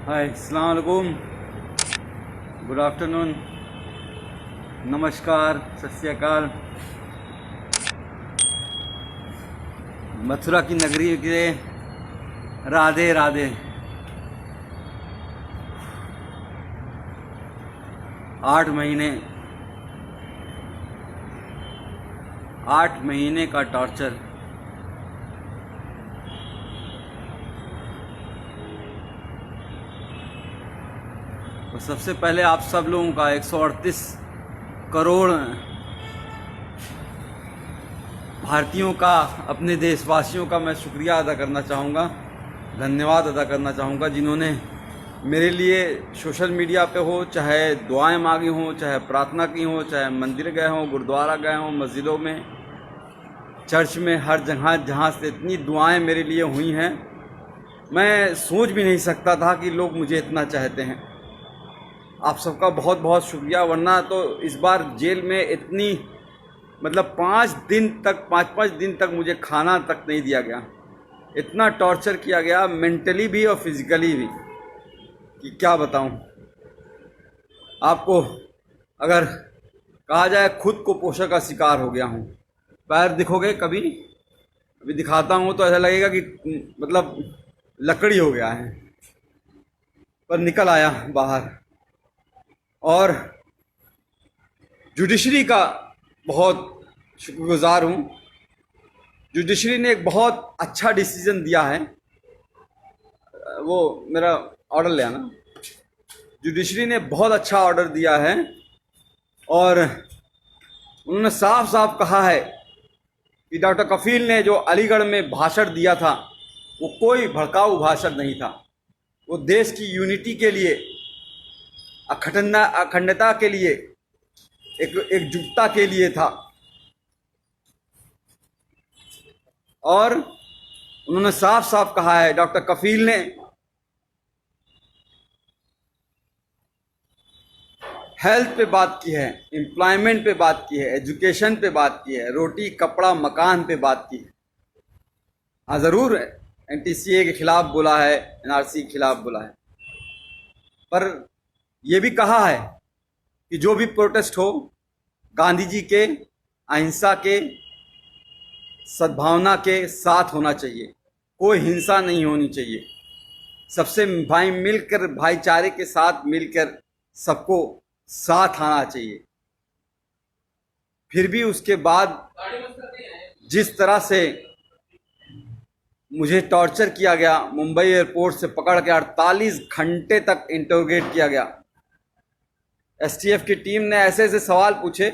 हाय, अस्सलाम वालेकुम, good afternoon, नमस्कार, सत श्री अकाल। मथुरा की नगरी के राधे राधे। आठ महीने का टॉर्चर। तो सबसे पहले आप सब लोगों का 138 करोड़ भारतीयों का, अपने देशवासियों का मैं शुक्रिया अदा करना चाहूँगा, धन्यवाद अदा करना चाहूँगा, जिन्होंने मेरे लिए सोशल मीडिया पे हो, चाहे दुआएं मांगी हों, चाहे प्रार्थना की हो, चाहे मंदिर गए हों, गुरुद्वारा गए हों, मस्जिदों में, चर्च में, हर जगह जहाँ से इतनी दुआएं मेरे लिए हुई हैं, मैं सोच भी नहीं सकता था कि लोग मुझे इतना चाहते हैं। आप सबका बहुत बहुत शुक्रिया। वरना तो इस बार जेल में इतनी, मतलब 5 दिन तक मुझे खाना तक नहीं दिया गया। इतना टॉर्चर किया गया, मेंटली भी और फिजिकली भी, कि क्या बताऊं आपको। अगर कहा जाए, खुद को पोषण का शिकार हो गया हूं। पैर दिखोगे कभी, अभी दिखाता हूं तो ऐसा लगेगा कि मतलब लकड़ी हो गया है, पर निकल आया बाहर। और जुडिशरी का बहुत शुक्रगुजार हूँ। जुडिशरी ने एक बहुत अच्छा डिसीजन दिया है। वो मेरा ऑर्डर ले आना। जुडिशरी ने बहुत अच्छा ऑर्डर दिया है और उन्होंने साफ साफ कहा है कि डॉक्टर कफील ने जो अलीगढ़ में भाषण दिया था, वो कोई भड़काऊ भाषण नहीं था। वो देश की यूनिटी के लिए, अखंडता के लिए, एकजुटता के लिए था। और उन्होंने साफ साफ कहा है, डॉक्टर कफील ने, हेल्थ पे बात की है, एम्प्लॉयमेंट पे बात की है, एजुकेशन पे बात की है, रोटी कपड़ा मकान पे बात की है। हाँ, ज़रूर एनटीसीए के खिलाफ बोला है, एनआरसी के खिलाफ बोला है, पर यह भी कहा है कि जो भी प्रोटेस्ट हो, गांधी जी के अहिंसा के, सद्भावना के साथ होना चाहिए। कोई हिंसा नहीं होनी चाहिए। सबसे मिलकर, भाईचारे के साथ मिलकर सबको साथ आना चाहिए। फिर भी उसके बाद जिस तरह से मुझे टॉर्चर किया गया, मुंबई एयरपोर्ट से पकड़ के 48 घंटे तक इंटरोगेट किया गया। एसटीएफ की टीम ने ऐसे ऐसे सवाल पूछे,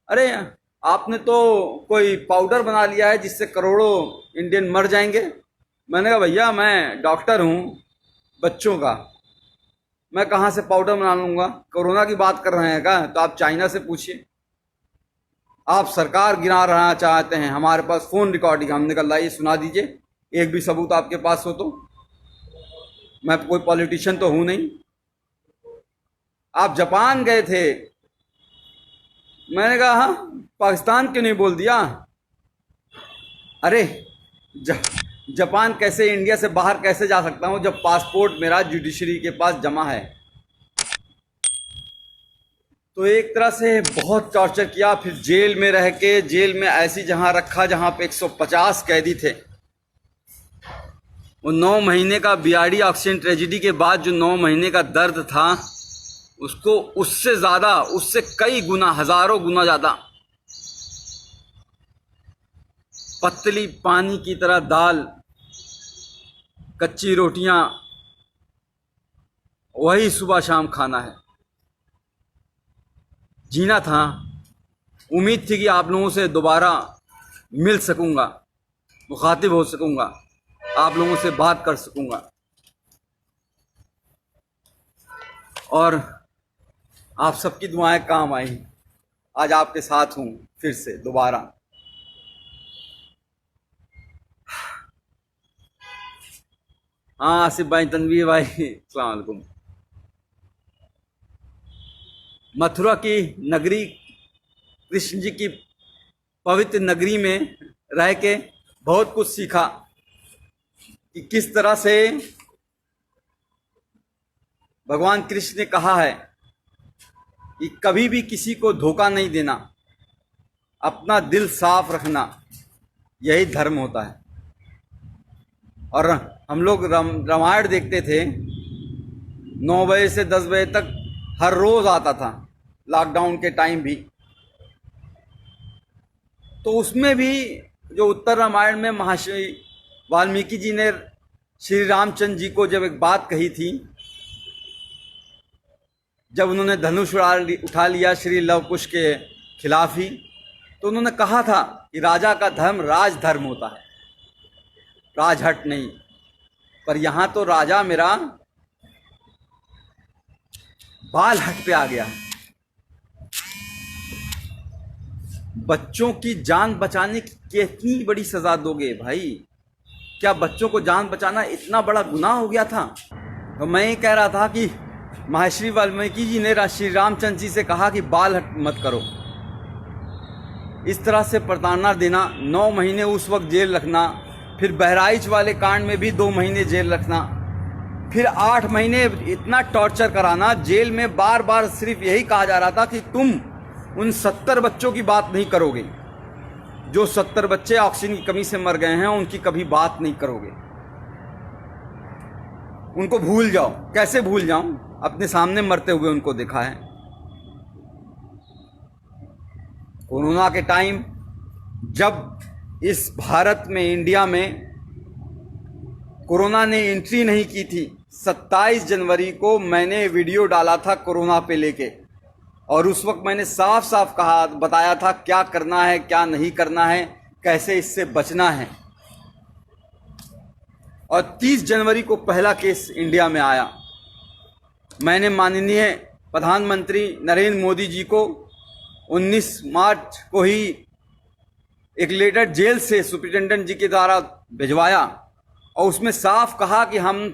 अरे आपने तो कोई पाउडर बना लिया है जिससे करोड़ों इंडियन मर जाएंगे। मैंने कहा, भैया मैं डॉक्टर हूँ बच्चों का, मैं कहाँ से पाउडर बना लूँगा। कोरोना की बात कर रहे हैं क्या? तो आप चाइना से पूछिए। आप सरकार गिरा रहना चाहते हैं, हमारे पास फ़ोन रिकॉर्डिंग, हमने कहा लाइए सुना दीजिए, एक भी सबूत आपके पास हो तो। मैं कोई पॉलिटिशियन तो हूँ नहीं। आप जापान गए थे, मैंने कहा हाँ, पाकिस्तान क्यों नहीं बोल दिया? अरे जापान कैसे, इंडिया से बाहर कैसे जा सकता हूँ जब पासपोर्ट मेरा जुडिशरी के पास जमा है। तो एक तरह से बहुत टॉर्चर किया। फिर जेल में रह के, जेल में ऐसी जगह रखा जहाँ पे 150 कैदी थे। वो 9 महीने का बीआरडी ऑक्सीजन ट्रेजिडी के बाद जो 9 महीने का दर्द था, उसको उससे ज़्यादा, उससे कई गुना, हज़ारों गुना ज़्यादा पतली पानी की तरह दाल, कच्ची रोटियां, वही सुबह शाम खाना है। जीना था। उम्मीद थी कि आप लोगों से दोबारा मिल सकूंगा, मुखातिब हो सकूंगा, आप लोगों से बात कर सकूंगा, और आप सबकी दुआएं काम आई। आज आपके साथ हूँ फिर से दोबारा। हाँ आसिफ भाई, तनवीर भाई, अस्सलाम वालेकुम। मथुरा की नगरी, कृष्ण जी की पवित्र नगरी में रह के बहुत कुछ सीखा कि किस तरह से भगवान कृष्ण ने कहा है कि कभी भी किसी को धोखा नहीं देना, अपना दिल साफ रखना, यही धर्म होता है। और हम लोग रामायण देखते थे 9 बजे से 10 बजे तक, हर रोज आता था, लॉकडाउन के टाइम भी। तो उसमें भी जो उत्तर रामायण में महर्षि वाल्मीकि जी ने श्री रामचंद्र जी को जब एक बात कही थी, जब उन्होंने धनुष उठा लिया श्री लव कुश के खिलाफ ही, तो उन्होंने कहा था कि राजा का धर्म राजधर्म होता है, राजहट नहीं। पर यहाँ तो राजा मेरा बाल हट पे आ गया। बच्चों की जान बचाने की कितनी बड़ी सजा दोगे भाई? क्या बच्चों को जान बचाना इतना बड़ा गुनाह हो गया था? तो मैं ये कह रहा था कि महर्षि वाल्मीकि जी ने श्री रामचंद्र जी से कहा कि बाल हट मत करो। इस तरह से प्रताड़ना देना, 9 महीने उस वक्त जेल रखना, फिर बहराइच वाले कांड में भी 2 महीने जेल रखना, फिर 8 महीने इतना टॉर्चर कराना। जेल में बार बार सिर्फ यही कहा जा रहा था कि तुम उन 70 बच्चों की बात नहीं करोगे, जो 70 बच्चे ऑक्सीजन की कमी से मर गए हैं, उनकी कभी बात नहीं करोगे, उनको भूल जाओ। कैसे भूल जाऊं? अपने सामने मरते हुए उनको देखा है। कोरोना के टाइम जब इस भारत में, इंडिया में कोरोना ने एंट्री नहीं की थी, 27 जनवरी को मैंने वीडियो डाला था कोरोना पे लेके, और उस वक्त मैंने साफ साफ कहा, बताया था क्या करना है, क्या नहीं करना है, कैसे इससे बचना है। और 30 जनवरी को पहला केस इंडिया में आया। मैंने माननीय प्रधानमंत्री नरेंद्र मोदी जी को 19 मार्च को ही एक लेटर जेल से सुप्रिंटेंडेंट जी के द्वारा भिजवाया, और उसमें साफ कहा कि हम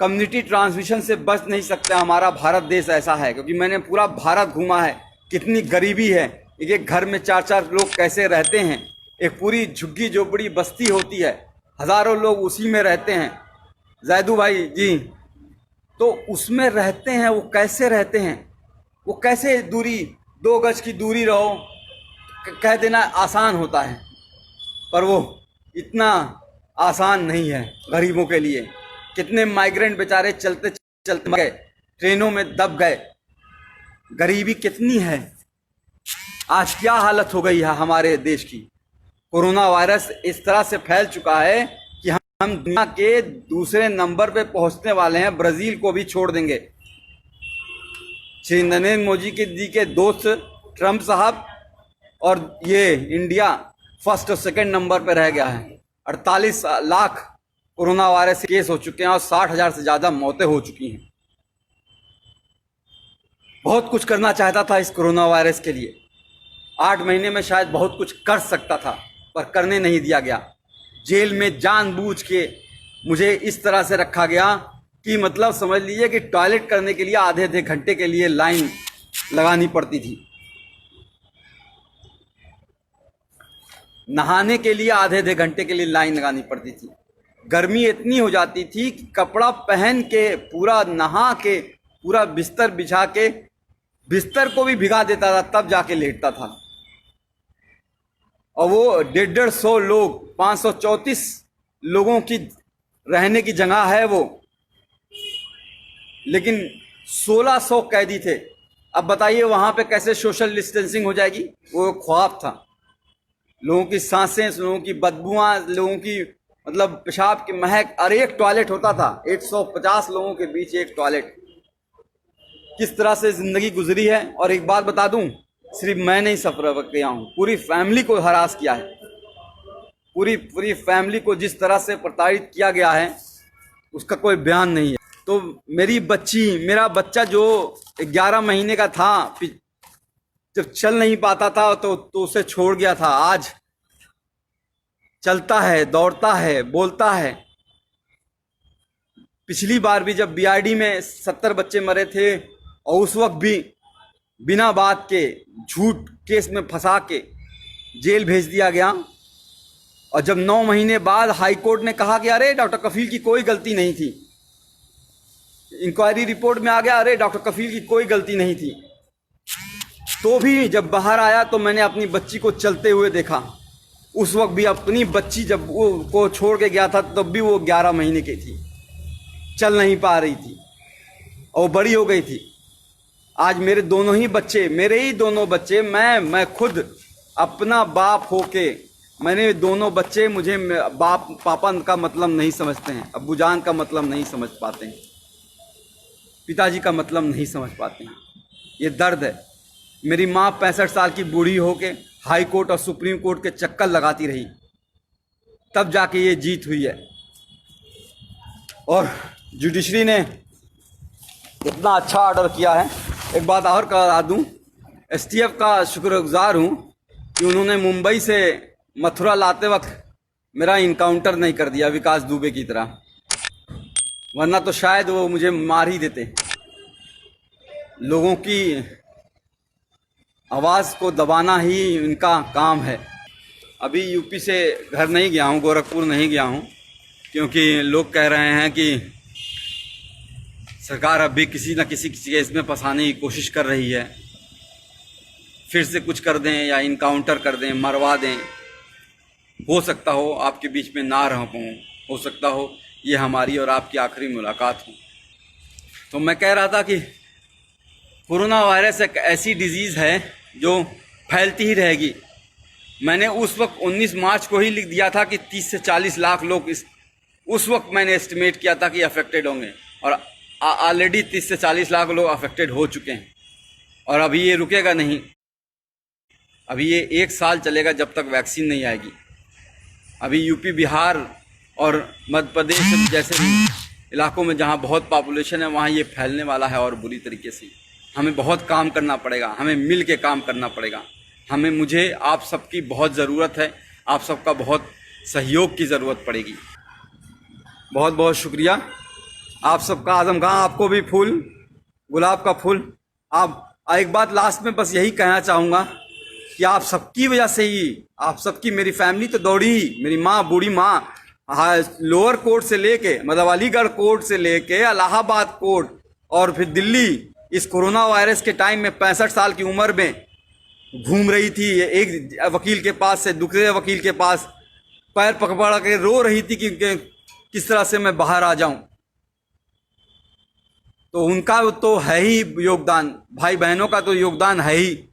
कम्युनिटी ट्रांसमिशन से बच नहीं सकते, हमारा भारत देश ऐसा है। क्योंकि मैंने पूरा भारत घूमा है, कितनी गरीबी है, एक घर में 4-4 लोग कैसे रहते हैं, एक पूरी झुग्गी झोपड़ी बस्ती होती है, हज़ारों लोग उसी में रहते हैं। जैदू भाई जी, तो उसमें रहते हैं, वो कैसे रहते हैं, वो कैसे दूरी 2 गज की दूरी रहो, कह देना आसान होता है, पर वो इतना आसान नहीं है गरीबों के लिए। कितने माइग्रेंट बेचारे चलते चलते गए, ट्रेनों में दब गए। गरीबी कितनी है, आज क्या हालत हो गई है हमारे देश की। कोरोना वायरस इस तरह से फैल चुका है कि हम दुनिया के दूसरे नंबर पे पहुंचने वाले हैं, ब्राजील को भी छोड़ देंगे। श्री नरेंद्र मोदी जी के दोस्त ट्रंप साहब, और ये इंडिया फर्स्ट और सेकंड नंबर पे रह गया है। 48 लाख कोरोना वायरस केस हो चुके हैं और 60,000 से ज़्यादा मौतें हो चुकी हैं। बहुत कुछ करना चाहता था इस कोरोना वायरस के लिए, 8 महीने में शायद बहुत कुछ कर सकता था, पर करने नहीं दिया गया। जेल में जानबूझ के मुझे इस तरह से रखा गया कि मतलब समझ लीजिए कि टॉयलेट करने के लिए आधे घंटे के लिए लाइन लगानी पड़ती थी, नहाने के लिए आधे घंटे के लिए लाइन लगानी पड़ती थी। गर्मी इतनी हो जाती थी कि कपड़ा पहन के, पूरा नहा के, पूरा बिस्तर बिछा के, बिस्तर को भी भिगा देता था, तब जाके लेटता था। और वो 150 लोग, 534 लोगों की रहने की जगह है वो, लेकिन 1600 कैदी थे। अब बताइए वहां पे कैसे सोशल डिस्टेंसिंग हो जाएगी? वो ख्वाब था। लोगों की सांसें, लोगों की बदबुआं, लोगों की मतलब पेशाब की महक, और एक टॉयलेट होता था, 150 लोगों के बीच एक टॉयलेट। किस तरह से जिंदगी गुजरी है। और एक बात बता दूं, सिर्फ मैं नहीं सफर किया हूं, पूरी फैमिली को हरास किया है। पूरी फैमिली को जिस तरह से प्रताड़ित किया गया है उसका कोई बयान नहीं है। तो मेरा बच्चा जो 11 महीने का था, जब चल नहीं पाता था तो उसे छोड़ गया था, आज चलता है, दौड़ता है, बोलता है। पिछली बार भी जब बीआरडी में 70 बच्चे मरे थे, और उस वक्त भी बिना बात के झूठ केस में फंसा के जेल भेज दिया गया। और जब 9 महीने बाद हाई कोर्ट ने कहा कि अरे डॉक्टर कफील की कोई गलती नहीं थी, इंक्वायरी रिपोर्ट में आ गया अरे डॉक्टर कफील की कोई गलती नहीं थी। तो भी जब बाहर आया तो मैंने अपनी बच्ची को चलते हुए देखा। उस वक्त भी अपनी बच्ची जब वो को छोड़ के गया था तब भी वो 11 महीने की थी, चल नहीं पा रही थी और बड़ी हो गई थी। आज मेरे दोनों ही बच्चे, मेरे ही दोनों बच्चे, मैं खुद अपना बाप होके मैंने दोनों बच्चे, मुझे बाप पापा का मतलब नहीं समझते हैं, अब्बूजान का मतलब नहीं समझ पाते हैं, पिताजी का मतलब नहीं समझ पाते हैं। ये दर्द है। मेरी माँ 65 साल की बूढ़ी होके हाई कोर्ट और सुप्रीम कोर्ट के चक्कर लगाती रही, तब जाके ये जीत हुई है। और जुडिशरी ने इतना अच्छा ऑर्डर किया है। एक बात और करा दूं, एसटीएफ का शुक्रगुजार हूं कि उन्होंने मुंबई से मथुरा लाते वक्त मेरा इनकाउंटर नहीं कर दिया विकास दुबे की तरह, वरना तो शायद वो मुझे मार ही देते। लोगों की आवाज़ को दबाना ही इनका काम है। अभी यूपी से घर नहीं गया हूँ, गोरखपुर नहीं गया हूँ, क्योंकि लोग कह रहे हैं कि सरकार अब भी किसी न किसी केस में फंसाने की कोशिश कर रही है, फिर से कुछ कर दें या इनकाउंटर कर दें, मरवा दें। हो सकता हो आपके बीच में ना रह पाऊँ, हो सकता हो ये हमारी और आपकी आखिरी मुलाकात हो। तो मैं कह रहा था कि कोरोना वायरस एक ऐसी डिजीज़ है जो फैलती ही रहेगी। मैंने उस वक्त 19 मार्च को ही लिख दिया था कि 30 से 40 लाख लोग उस वक्त मैंने एस्टिमेट किया था कि अफेक्टेड होंगे, और ऑलरेडी 30 से 40 लाख लोग अफेक्टेड हो चुके हैं। और अभी ये रुकेगा नहीं, अभी ये 1 साल चलेगा जब तक वैक्सीन नहीं आएगी। अभी यूपी, बिहार और मध्य प्रदेश जैसे इलाकों में जहाँ बहुत पॉपुलेशन है वहाँ ये फैलने वाला है और बुरी तरीके से। हमें बहुत काम करना पड़ेगा, हमें मिल के काम करना पड़ेगा। मुझे आप सबकी बहुत ज़रूरत है, आप सबका बहुत सहयोग की ज़रूरत पड़ेगी। बहुत बहुत शुक्रिया आप सबका। आजम खां, आपको भी फूल, गुलाब का फूल। आप एक बात लास्ट में बस यही कहना चाहूँगा कि आप सबकी वजह से ही, आप सबकी, मेरी फैमिली तो दौड़ी ही। मेरी माँ, बूढ़ी माँ, लोअर कोर्ट से लेके, मतलब अलीगढ़ कोर्ट से लेके इलाहाबाद कोर्ट और फिर दिल्ली, इस कोरोना वायरस के टाइम में 65 साल की उम्र में घूम रही थी, एक वकील के पास से दूसरे वकील के पास, पैर पकड़ के रो रही थी कि किस तरह से मैं बाहर आ जाऊं। तो उनका तो है ही योगदान, भाई बहनों का तो योगदान है ही,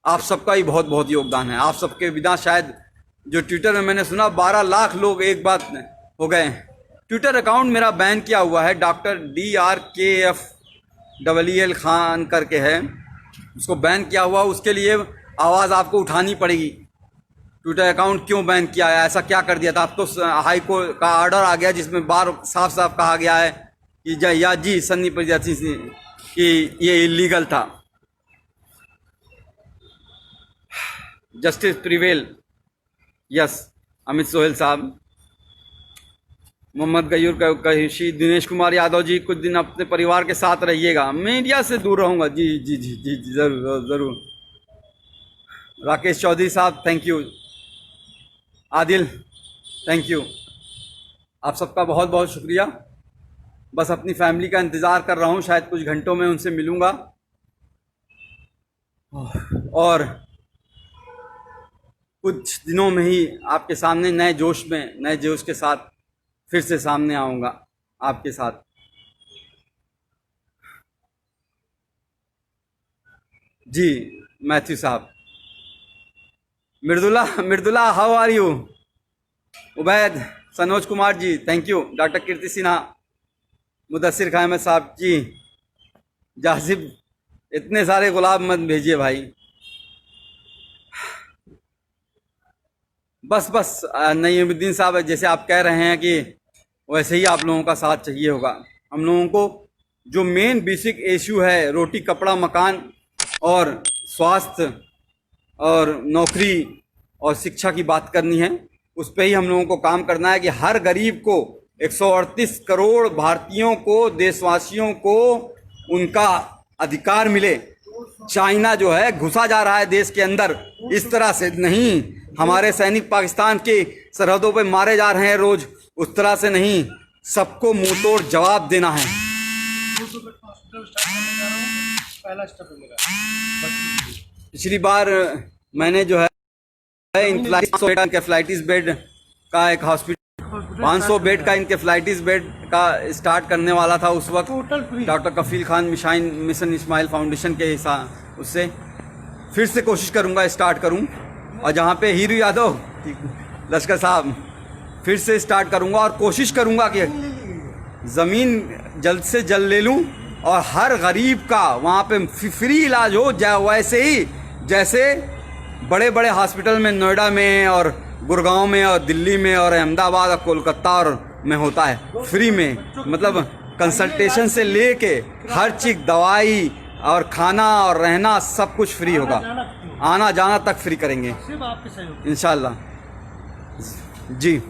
आप सबका ही बहुत बहुत योगदान है। आप सबके बिना शायद, जो ट्विटर में मैंने सुना 12 लाख लोग एक बात हो गए। ट्विटर अकाउंट मेरा बैन किया हुआ है, डॉक्टर DRKFEEL खान करके है, उसको बैन किया हुआ। उसके लिए आवाज़ आपको उठानी पड़ेगी। ट्विटर अकाउंट क्यों बैन किया है, ऐसा क्या कर दिया था? अब तो हाई कोर्ट का ऑर्डर आ गया जिसमें बार साफ साफ कहा गया है कि जी सन्नी प्रजाति कि ये इलीगल था। Justice prevail, yes. Amit Sohail साहब, मोहम्मद गयूर कहिशी, दिनेश कुमार यादव जी, कुछ दिन अपने परिवार के साथ रहिएगा। मीडिया से दूर रहूँगा। जी जी जी जी जी, ज़रूर ज़रूर। राकेश चौधरी साहब, thank you. Adil, thank you. आप सबका बहुत बहुत शुक्रिया। बस अपनी फैमिली का इंतज़ार कर रहा हूँ, शायद कुछ घंटों में उनसे मिलूँगा और कुछ दिनों में ही आपके सामने नए जोश के साथ फिर से सामने आऊँगा आपके साथ। जी मैथ्यू साहब। Mridula how are you? Ubaid, Sanoj Kumar ji, thank you. Doctor Kirti Sinha, Mudassir Khan Ahmad साहब जी, जासिब, इतने सारे गुलाब मत भेजिए भाई। बस नईमुद्दीन साहब, जैसे आप कह रहे हैं कि वैसे ही आप लोगों का साथ चाहिए होगा। हम लोगों को जो मेन बेसिक इशू है, रोटी कपड़ा मकान और स्वास्थ्य और नौकरी और शिक्षा की बात करनी है, उस पर ही हम लोगों को काम करना है कि हर गरीब को, 138 करोड़ भारतीयों को, देशवासियों को उनका अधिकार मिले। चाइना जो है घुसा जा रहा है देश के अंदर, इस तरह से नहीं। हमारे सैनिक पाकिस्तान की सरहदों पे मारे जा रहे हैं रोज, उस तरह से नहीं। सबको मुंहतोड़ जवाब देना है। 200 बेड का हॉस्पिटल स्टार्ट करने जा रहा हूँ, पहला स्टेप है मेरा। पिछली बार मैंने जो है इंकेफ्लाइटिस बेड का एक हॉस्पिटल 500 बेड का इंकेफ्लाइटिस बेड का स्टार्ट करने वाला था उस वक्त टोटल फ्री। डॉक्टर कफील खान मिशन इस्माइल फाउंडेशन के हिसाब उससे फिर से कोशिश करूंगा स्टार्ट करूं, और जहां पे हीरू यादव लश्कर साहब फिर से स्टार्ट करूंगा और कोशिश करूंगा कि ज़मीन जल्द से जल्द ले लूं और हर गरीब का वहाँ पे फ्री इलाज हो, वैसे ही जैसे बड़े बड़े हॉस्पिटल में नोएडा में और गुड़गांव में और दिल्ली में और अहमदाबाद और कोलकाता और में होता है फ्री में, मतलब कंसल्टेशन से लेके हर चीज़, दवाई और खाना और रहना सब कुछ फ्री होगा, आना जाना तक फ्री करेंगे सिर्फ आपके सहयोग। इंशाल्लाह जी।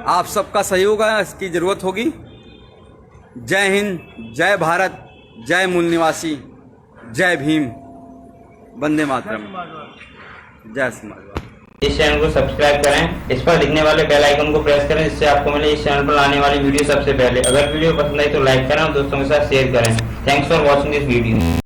आप सबका सहयोग है, इसकी ज़रूरत होगी। जय हिंद, जय भारत, जय मूल निवासी, जय भीम, वंदे मातरम, जय समाजवाद। इस चैनल को सब्सक्राइब करें, इस पर दिखने वाले बेल आइकन को प्रेस करें, जिससे आपको मिले इस चैनल पर आने वाली वीडियो सबसे पहले। अगर वीडियो पसंद आई तो लाइक करें और दोस्तों के साथ शेयर करें। Thanks for watching this video.